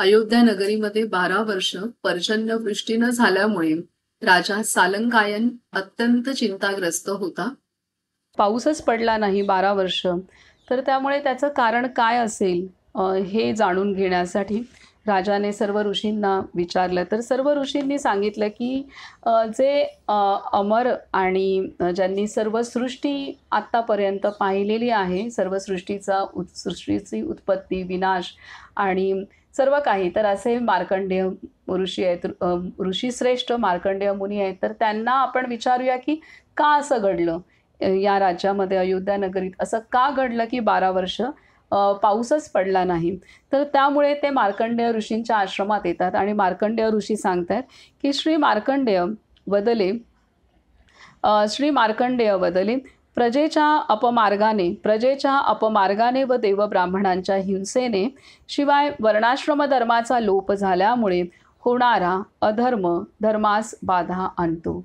अयोध्या नगरीमध्ये 12 वर्ष पर्जन्यवृष्टी न झाल्यामुळे राजा सालंगायन अत्यंत चिंताग्रस्त होता. पाऊसच पडला नाही 12 वर्ष. तर त्यामुळे त्याचं कारण काय असेल हे जाणून घेण्यासाठी राजाने सर्व ऋषींना विचारलं. तर सर्व ऋषींनी सांगितलं की जे अमर आणि ज्यांनी सर्व सृष्टी आत्तापर्यंत पाहिलेली आहे, सर्व सृष्टीची उत्पत्ती, विनाश आणि सर्व काही, तर असे मार्कंडेय ऋषी आहेत, ऋषीश्रेष्ठ मार्कंडेय मुनी आहेत. तर त्यांना आपण विचारूया की का असं घडलं या राज्यामध्ये, अयोध्या नगरीत असं का घडलं की 12 वर्ष पाऊसच पडला नाही. तर त्यामुळे ते मार्कंडेय ऋषींच्या आश्रमात येतात आणि मार्कंडेय ऋषी सांगतात की श्री मार्कंडेय वदले, प्रजेच्या अपमार्गाने व देवब्राह्मणांच्या हिंसेने, शिवाय वर्णाश्रम धर्माचा लोप झाल्यामुळे होणारा अधर्म धर्मास बाधा आणतो.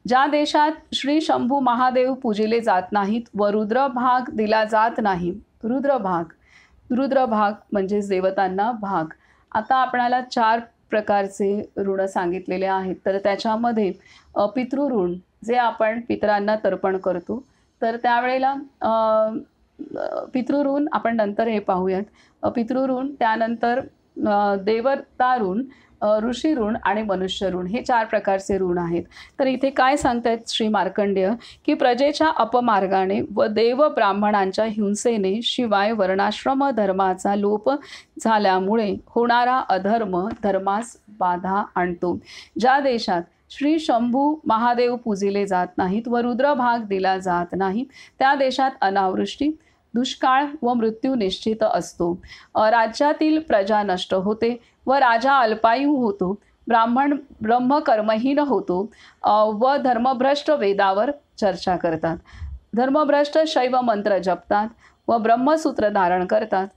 ज्या देशात श्री शंभू महादेव पूजिले जात नाहीत व रुद्रभाग दिला जात नाही, रुद्रभाग म्हणजेच देवतांना भाग. आता आपणाला 4 प्रकारचे ऋण सांगितलेले आहेत. तर त्याच्यामध्ये पितृऋण, जे आपण पितरांना तर्पण करतो, तर त्यावेळेला पितृऋण आपण नंतर हे पाहूयात. पितृऋण, त्यानंतर देवता ऋण, ऋषी ऋण आणि मनुष्य ऋण, हे 4 प्रकारचे ऋण आहेत. तर इथे काय सांगतायत श्री मार्कंडेय की प्रजेच्या अपमार्गाने व देव ब्राह्मणांच्या हिंसेने, शिवाय वर्णाश्रम धर्माचा लोप झाल्यामुळे होणारा अधर्म धर्मास बाधा आणतो. ज्या देशात श्री शंभू महादेव पूजिले जात नाहीत व रुद्रभाग दिला जात नाही, त्या देशात अनावृष्टी, दुष्काळ व मृत्यू निश्चित असतो. राज्यातील प्रजा नष्ट होते व राजा अल्पायू होतो. ब्राह्मण ब्रह्मकर्महीन होतो व धर्मभ्रष्ट वेदावर चर्चा करतात. धर्मभ्रष्ट शैव मंत्र जपतात व ब्रह्मसूत्र धारण करतात.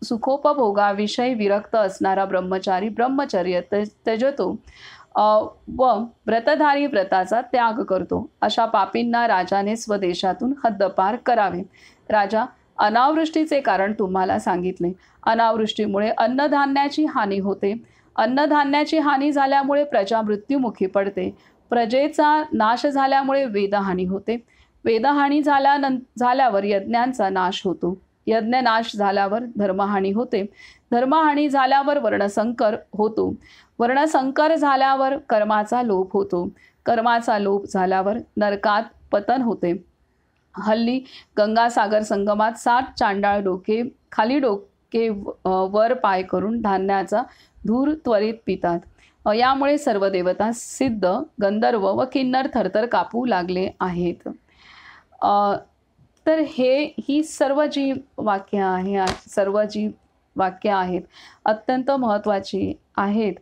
सुखोपभोगाविषयी विरक्त असणारा ब्रह्मचारी ब्रह्मचर्य त्यजतो व व्रतधारी व्रताचा त्याग करतो. अशा पापींना राजाने स्वदेशातून हद्दपार करावे. राजा, अनावृष्टीचे कारण तुम्हाला सांगितले. अनावृष्टीमुळे अन्नधान्याची हानी होते. अन्नधान्याची हानी झाल्यामुळे प्रजा मृत्युमुखी पडते. प्रजेचा नाश झाल्यामुळे वेदहानी होते. वेदहानी झाल्यावर यज्ञांचा नाश होतो. यज्ञनाश झाल्यावर धर्महानी होते. धर्महानी झाल्यावर वर्णसंकर होतो. वर्णसंकर झाल्यावर कर्माचा लोप होतो. कर्माचा लोप झाल्यावर नरकात पतन होते. हल्ली गंगासागर संगमात 7 चांडाळ डोके खाली डोके वर पाय करून धान्याचा धूर त्वरित पितात. यामुळे सर्व देवता, सिद्ध, गंधर्व व किन्नर थरथर कापू लागले आहेत. तर ही सर्व जी वाक्य आहेत अत्यंत महत्त्वाची आहेत.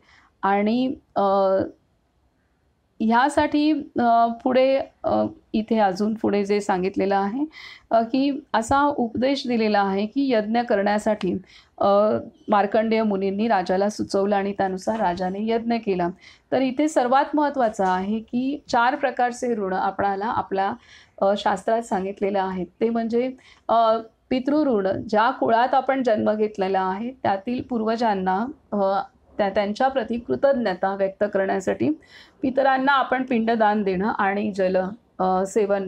आणि ह्यासाठी पुढे इथे अजून पुढे जे सांगितलेलं आहे की असा उपदेश दिलेला आहे की यज्ञ करण्यासाठी मार्कंडेय मुनींनी राजाला सुचवलं आणि त्यानुसार राजाने यज्ञ केला. तर इथे सर्वात महत्त्वाचं आहे की 4 प्रकारचे ऋण आपणाला आपल्या शास्त्रात सांगितलेलं आहेत. ते म्हणजे पितृऋण, ज्या कुळात आपण जन्म घेतलेला आहे त्यातील पूर्वजांना त्यांच्या प्रति कृतज्ञता व्यक्त करण्यासाठी पितरांना आपण पिंडदान देणं आणि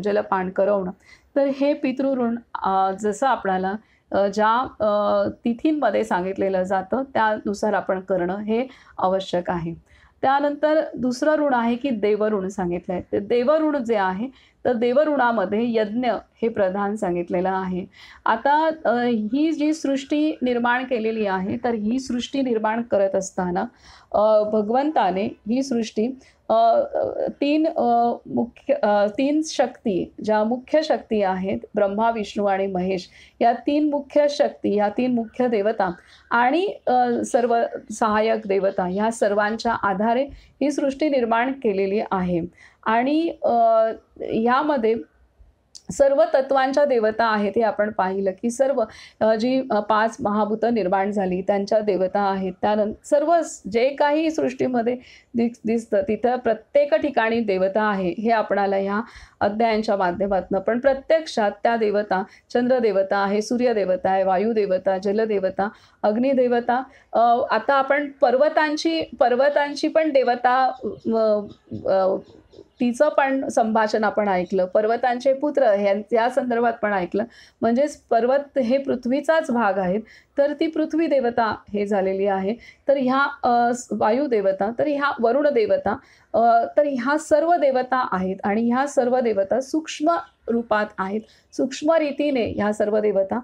जलपान करवणं. तर हे पितृऋण जसं आपल्याला ज्या तिथींमध्ये सांगितलेलं जातं त्यानुसार आपण करणं हे आवश्यक आहे. त्यानंतर दुसरं ऋण आहे की देवऋण सांगितलं आहे. तर देवऋण जे आहे, तर देवऋणामध्ये यज्ञ हे प्रधान सांगितलेलं आहे. आता ही जी सृष्टी निर्माण केलेली आहे, तर ही सृष्टी निर्माण करत असताना भगवंताने ही सृष्टी 3 शक्ती, ज्या मुख्य शक्ती आहेत ब्रह्मा, विष्णू आणि महेश, या 3 मुख्य शक्ती, या 3 मुख्य देवता आणि सर्व सहाय्यक देवता, ह्या सर्वांच्या आधारे ही सृष्टी निर्माण केलेली आहे. आणि ह्यामध्ये सर्व तत्वांच्या देवता आहेत हे आपण पाहिलं, की सर्व जी 5 महाभूतं निर्माण झाली त्यांच्या देवता आहेत. त्यानंतर सर्व जे काही सृष्टीमध्ये दिसतं तिथं प्रत्येक ठिकाणी देवता आहे हे आपणाला ह्या अध्यायांच्या माध्यमातून, पण प्रत्यक्षात त्या देवता चंद्रदेवता आहे, सूर्यदेवता आहे, वायुदेवता, जलदेवता, अग्निदेवता. आता आपण पर्वतांची पण देवता तिचं पण संभाषण आपण ऐकलं. पर्वतांचे पुत्र या संदर्भात पण ऐकलं. म्हणजेच पर्वत हे पृथ्वीचाच भाग आहेत. तर ती पृथ्वी देवता हे झालेली आहे. तर ह्या वायुदेवता, तर ह्या वरुण देवता, तर ह्या सर्व देवता आहेत आणि ह्या सर्व देवता सूक्ष्म रूपात आहेत. सूक्ष्म रीतीने ह्या सर्व देवता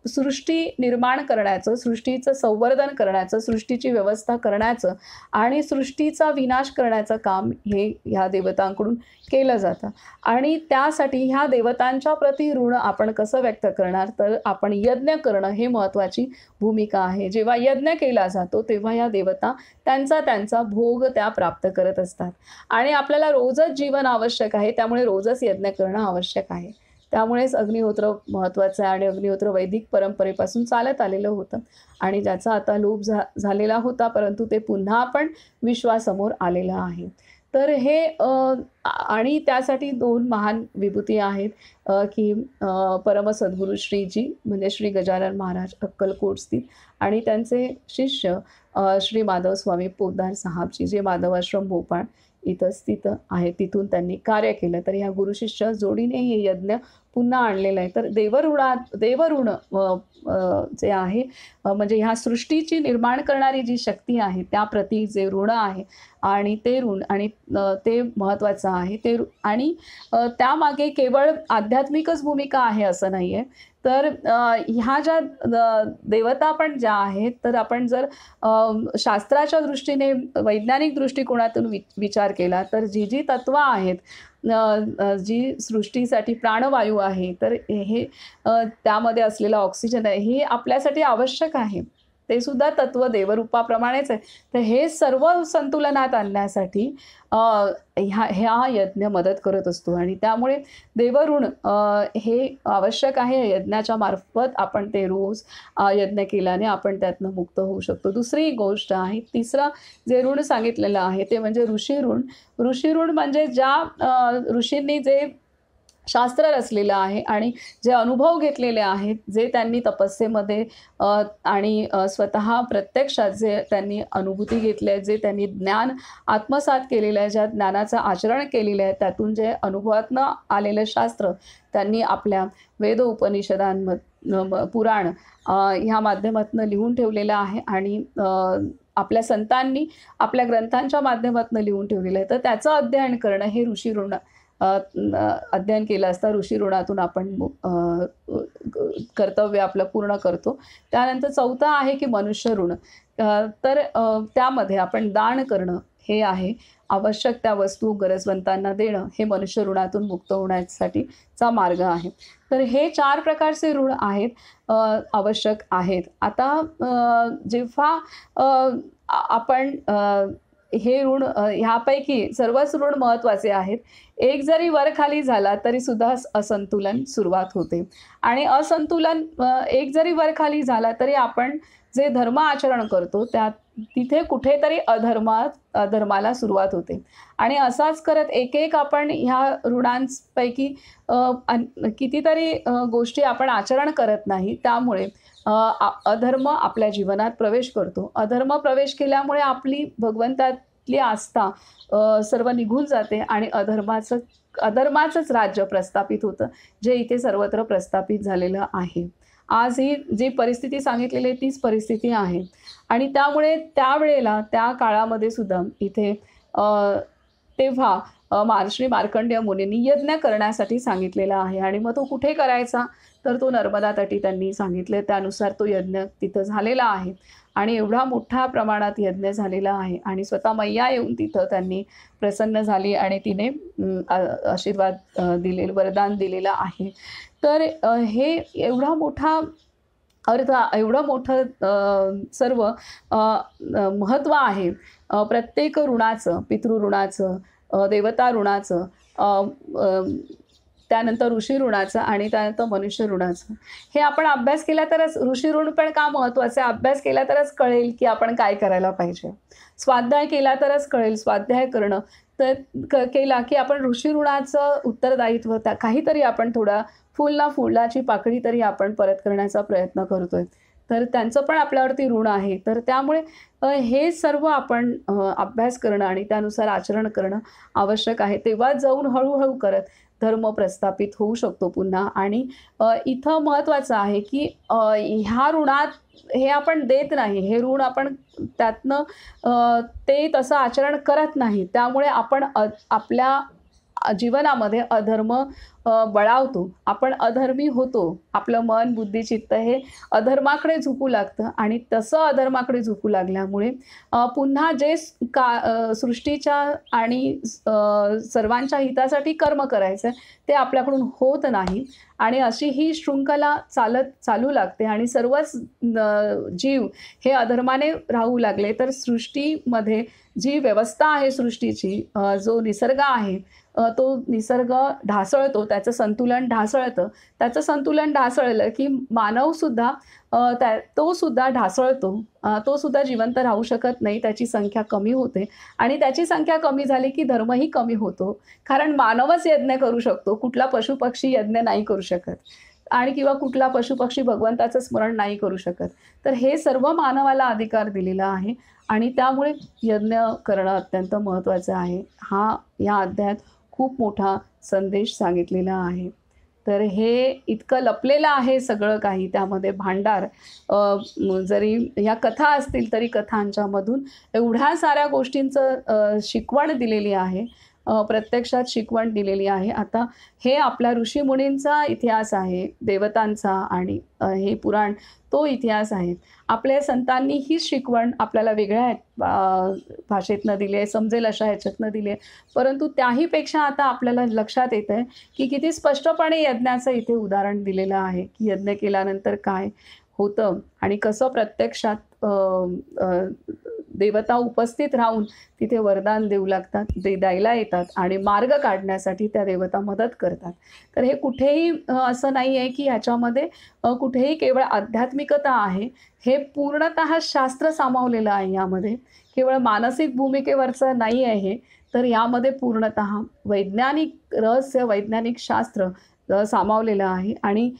सृष्टी निर्माण करण्याचं, सृष्टीचं संवर्धन करण्याचं, सृष्टीची व्यवस्था करण्याचं आणि सृष्टीचा विनाश करण्याचं काम हे ह्या देवतांकडून केलं जातं. आणि त्यासाठी ह्या देवतांच्या प्रति ऋण आपण कसं व्यक्त करणार, तर आपण यज्ञ करणं हे महत्त्वाची भूमिका आहे. जेव्हा यज्ञ केला जातो तेव्हा या देवता त्यांचा भोग त्या प्राप्त करत असतात आणि आपल्याला रोजच जीवन आवश्यक आहे, त्यामुळे रोजच यज्ञ करणं आवश्यक आहे. त्यामुळेच अग्निहोत्र महत्त्वाचं आहे आणि अग्निहोत्र वैदिक परंपरेपासून चालत आलेलं होतं आणि ज्याचा आता लोप झालेला होता, परंतु ते पुन्हा पण विश्वासमोर आलेलं आहे. तर हे आणि त्यासाठी 2 महान विभूती आहेत, की परम सद्गुरू श्रीजी म्हणजे श्री गजानन महाराज अक्कलकोट स्थित आणि त्यांचे शिष्य श्री माधव स्वामी पोद्दार साहेबजी, जे माधव आश्रम भोपाळ इथं स्थित आहे, तिथून त्यांनी कार्य केलं. तर ह्या गुरुशिष्य जोडीने हे यज्ञ पुन्हा आणलेलं आहे. तर देवऋण जे आहे, म्हणजे ह्या सृष्टीची निर्माण करणारी जी शक्ती आहे त्याप्रती जे ऋण आहे आणि ते ऋण आणि ते महत्त्वाचं आहे. ते आणि त्यामागे केवळ आध्यात्मिकच भूमिका आहे असं नाही आहे. तर ह्या ज्या देवता पण ज्या आहेत, तर आपण जर शास्त्राच्या दृष्टीने वैज्ञानिक दृष्टिकोनातून विचार केला तर जी तत्त्व आहेत, जी सृष्टीसाठी प्राणवायू आहे, तर हे त्यामध्ये असलेला ऑक्सिजन आहे हे आपल्यासाठी आवश्यक आहे. ते सुद्धा तत्व देवरूपाप्रमाणेच आहे. तर हे सर्व संतुलनात आणण्यासाठी ह्या यज्ञ मदत करत असतो आणि त्यामुळे देवऋण हे आवश्यक आहे. यज्ञाच्या मार्फत आपण ते रोज यज्ञ केल्याने आपण त्यातनं मुक्त होऊ शकतो. दुसरी गोष्ट आहे, तिसरं जे ऋण सांगितलेलं आहे ते म्हणजे ऋषीऋण. ऋषीऋण म्हणजे ज्या ऋषींनी जे शास्त्र रचलेलं आहे आणि जे अनुभव घेतलेले आहेत, जे त्यांनी तपस्येमध्ये आणि स्वतः प्रत्यक्षात जे त्यांनी अनुभूती घेतली आहे, जे त्यांनी ज्ञान आत्मसात केलेलं आहे, ज्या ज्ञानाचं आचरण केलेलं आहे, त्यातून जे अनुभवातनं आलेलं शास्त्र त्यांनी आपल्या वेद पुराण ह्या माध्यमातून लिहून ठेवलेलं आहे आणि आपल्या संतांनी आपल्या ग्रंथांच्या माध्यमातून लिहून ठेवलेलं आहे. तर त्याचं अध्ययन करणं हे ऋषीऋण अध्ययन केलं असता ऋषीऋणातून आपण कर्तव्य आपलं पूर्ण करतो. त्यानंतर चौथा आहे की मनुष्य ऋण. तर त्यामध्ये आपण दान करणं हे आहे. आवश्यक त्या वस्तू गरजवंतांना देणं हे मनुष्य ऋणातून मुक्त होण्यासाठीचा मार्ग आहे. तर हे 4 प्रकारचे ऋण आहेत, आवश्यक आहेत. आता जेव्हा आपण हे ऋण ह्यापैकी सर्वच ऋण महत्त्वाचे आहेत. एक जरी वर खाली झाला तरी सुद्धा असंतुलन सुरुवात होते आणि असंतुलन एक जरी वर खाली झाला तरी आपण जे धर्म आचरण करतो तिथे कुठेतरी अधर्माला सुरुवात होते आणि असाच करत एक आपण ह्या ऋणांपैकी कितीतरी गोष्टी आपण आचरण करत नाही. त्यामुळे अधर्म आपल्या जीवनात प्रवेश करतो. अधर्म प्रवेश केल्यामुळे आपली भगवंतातली आस्था सर्व निघून जाते आणि अधर्माचंच राज्य प्रस्थापित होतं, जे इथे सर्वत्र प्रस्थापित झालेलं आहे. आज ही जी परिस्थिती सांगितलेली आहे तीच परिस्थिती आहे आणि त्यामुळे त्यावेळेला त्या काळामध्ये सुद्धा इथे तेव्हा श्री मार्कंडेय मुनींनी यज्ञ करण्यासाठी सांगितलेला आहे आणि मग तो कुठे करायचा, तर तो नर्मदा तटी त्यांनी सांगितले. त्यानुसार तो यज्ञ तिथं झालेला आहे आणि एवढा मोठ्या प्रमाणात यज्ञ झालेला आहे आणि स्वतः मैया येऊन तिथं त्यांनी प्रसन्न झाली आणि तिने आशीर्वाद वरदान दिलेलं आहे. तर हे एवढा मोठा एवढं मोठं सर्व महत्त्व आहे प्रत्येक ऋणाचं, पितृऋणाचं, देवता ऋणाचं, त्यानंतर ऋषी ऋणाचं आणि त्यानंतर मनुष्य ऋणाचं. हे आपण अभ्यास केला तरच, ऋषी ऋण पण का महत्त्वाचं आहे, अभ्यास केला तरच कळेल की आपण काय करायला पाहिजे. स्वाध्याय केला तरच कळेल, स्वाध्याय करणं तर केला की आपण ऋषी ऋणाचं उत्तरदायित्व त्या काहीतरी आपण थोडा फुल ना फुलाची पाकळी तरी आपण परत करण्याचा प्रयत्न करतोय. तर त्यांचं पण आपल्यावरती ऋण आहे. तर त्यामुळे हे सर्व आपण अभ्यास करणं आणि त्यानुसार आचरण करणं आवश्यक आहे. तेव्हा जाऊन हळू करत धर्म प्रस्थापित होऊ शकतो पुन्हा. आणि इथं महत्त्वाचं आहे की ह्या ऋणात हे आपण देत नाही. हे ऋण आपण त्यातनं ते तसं आचरण करत नाही. त्यामुळे आपण आपल्या जीवनामध्ये अधर्म बळावतो. आपण अधर्मी होतो. आपलं मन, बुद्धी, चित्त हे अधर्माकडे झुकू लागतं आणि तसं अधर्माकडे झुकू लागल्यामुळे पुन्हा जे सृष्टीच्या आणि सर्वांच्या हितासाठी कर्म करायचं ते आपल्याकडून होत नाही. आणि अशी ही शृंखला चालू लागते आणि सर्वच जीव हे अधर्माने राहू लागले तर सृष्टीमध्ये जी व्यवस्था आहे सृष्टीची, जो निसर्ग आहे तो निसर्ग ढासळतो, त्याचं संतुलन ढासळतं. त्याचं संतुलन ढासळलं की मानवसुद्धा तो सुद्धा ढासळतो. तो सुद्धा जिवंत राहू शकत नाही. त्याची संख्या कमी होते आणि त्याची संख्या कमी झाली की धर्मही कमी होतो. कारण मानवच यज्ञ करू शकतो. कुठला पशुपक्षी यज्ञ नाही करू शकत आणि किंवा कुठला पशुपक्षी भगवंताचं स्मरण नाही करू शकत. तर हे सर्व मानवाला अधिकार दिलेला आहे आणि त्यामुळे यज्ञ करणं अत्यंत महत्त्वाचं आहे. या अध्यायात खूप मोठा संदेश सांगितलेला आहे. तर हे इतकं लपलेलं आहे सगळं काही त्यामध्ये भांडार. जरी ह्या कथा असतील तरी कथांच्यामधून एवढ्या साऱ्या गोष्टींचं शिकवण दिलेली आहे. प्रत्यक्षात शिकवण दिलेली आहे. आता हे आपल्या ऋषीमुनींचा इतिहास आहे, देवतांचा आणि हे पुराण तो इतिहास आहे. आपल्या संतांनी ही शिकवण आपल्याला वेगळ्या भाषेतनं दिली आहे, समजेल अशा ह्याच्यातनं दिली आहे. परंतु त्याहीपेक्षा आता आपल्याला लक्षात येतं आहे की किती स्पष्टपणे यज्ञाचं इथे उदाहरण दिलेलं आहे की यज्ञ केल्यानंतर काय होतं आणि कसं प्रत्यक्षात देवता उपस्थित राहून तिथे वरदान देऊ लागतात, द्यायला येतात आणि मार्ग काढण्यासाठी त्या देवता मदत करतात. तर हे कुठेही असं नाही आहे की ह्याच्यामध्ये कुठेही केवळ आध्यात्मिकता आहे. हे पूर्णतः शास्त्र सामावलेलं आहे यामध्ये. केवळ मानसिक भूमिकेवरचं नाही आहे हे. तर यामध्ये पूर्णतः वैज्ञानिक रहस्य, वैज्ञानिक शास्त्र सामावलेलं आहे आणि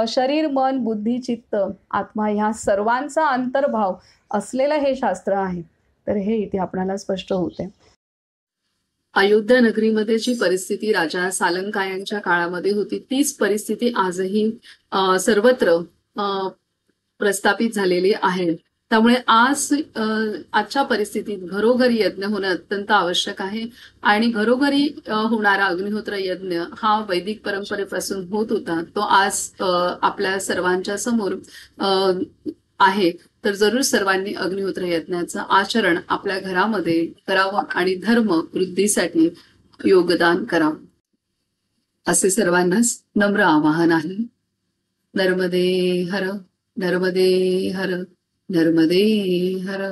शरीर, मन, बुद्धी, चित्त, आत्मा ह्या सर्वांचा अंतर्भाव असलेलं हे शास्त्र आहे. तर हे इथे आपल्याला स्पष्ट होते. अयोध्या नगरीमध्ये जी परिस्थिती राजा सालंकायांच्या काळामध्ये होती तीच परिस्थिती आजही सर्वत्र प्रस्थापित झालेली आहे. त्यामुळे आजच्या परिस्थितीत घरोघरी यज्ञ होणं अत्यंत आवश्यक आहे आणि घरोघरी होणारा अग्निहोत्र यज्ञ हा वैदिक परंपरेपासून होत होता. तो आज आपल्या सर्वांच्या समोर आहे. तर जरूर सर्वांनी अग्निहोत्र यज्ञाचं आचरण आपल्या घरामध्ये करावं आणि धर्म वृद्धीसाठी योगदान करावं असे सर्वांनाच नम्र आवाहन आहे. नर्मदे हर, नर्मदे हर, नर्मदे हर.